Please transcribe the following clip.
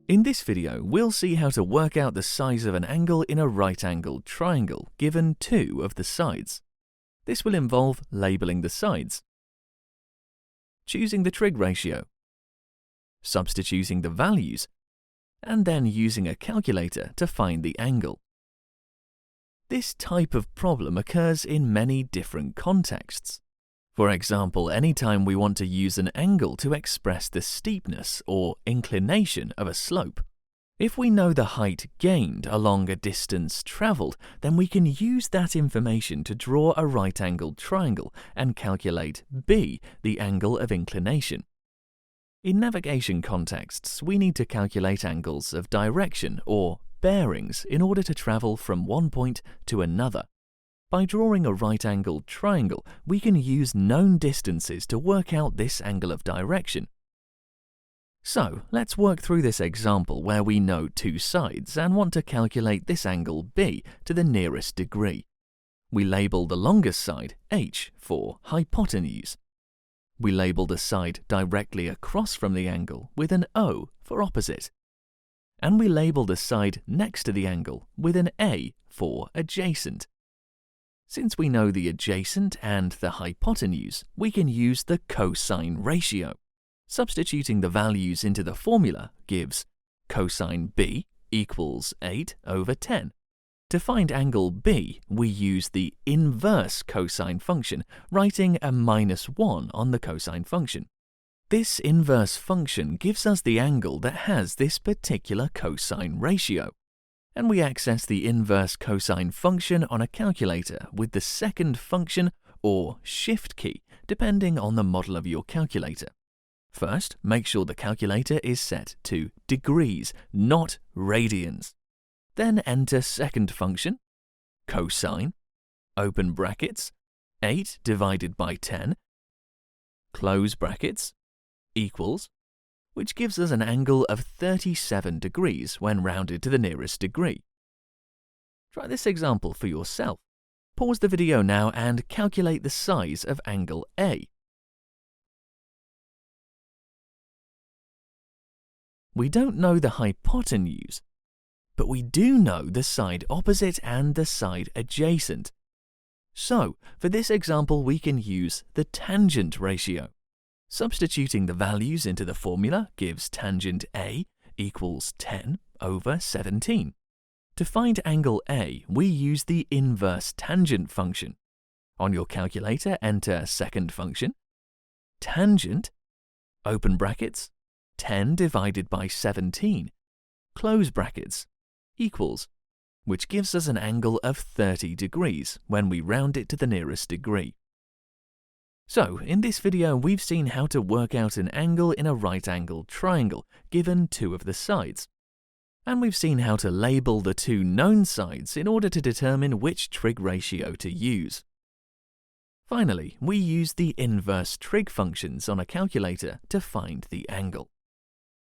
In this video, we'll see how to work out the size of an angle in a right-angled triangle given two of the sides. This will involve labeling the sides, choosing the trig ratio, substituting the values, and then using a calculator to find the angle. This type of problem occurs in many different contexts. For example, anytime we want to use an angle to express the steepness or inclination of a slope. If we know the height gained along a distance travelled, then we can use that information to draw a right-angled triangle and calculate b, the angle of inclination. In navigation contexts, we need to calculate angles of direction or bearings in order to travel from one point to another. By drawing a right-angled triangle, we can use known distances to work out this angle of direction. So, let's work through this example where we know two sides and want to calculate this angle b to the nearest degree. We label the longest side h for hypotenuse. We label the side directly across from the angle with an O for opposite. And we label the side next to the angle with an A for adjacent. Since we know the adjacent and the hypotenuse, we can use the cosine ratio. Substituting the values into the formula gives cosine b equals 8 over 10. To find angle b, we use the inverse cosine function, writing a -1 on the cosine function. This inverse function gives us the angle that has this particular cosine ratio. And we access the inverse cosine function on a calculator with the second function or shift key, depending on the model of your calculator. First, make sure the calculator is set to degrees, not radians. Then enter second function, cosine, open brackets, 8 divided by 10, close brackets, equals, which gives us an angle of 37 degrees when rounded to the nearest degree. Try this example for yourself. Pause the video now and calculate the size of angle A. We don't know the hypotenuse, but we do know the side opposite and the side adjacent. So, for this example, we can use the tangent ratio. Substituting the values into the formula gives tangent A equals 10 over 17. To find angle A, we use the inverse tangent function. On your calculator, enter second function, tangent, open brackets, 10 divided by 17, close brackets, equals, which gives us an angle of 30 degrees when we round it to the nearest degree. So, in this video, we've seen how to work out an angle in a right-angled triangle, given two of the sides. And we've seen how to label the two known sides in order to determine which trig ratio to use. Finally, we use the inverse trig functions on a calculator to find the angle.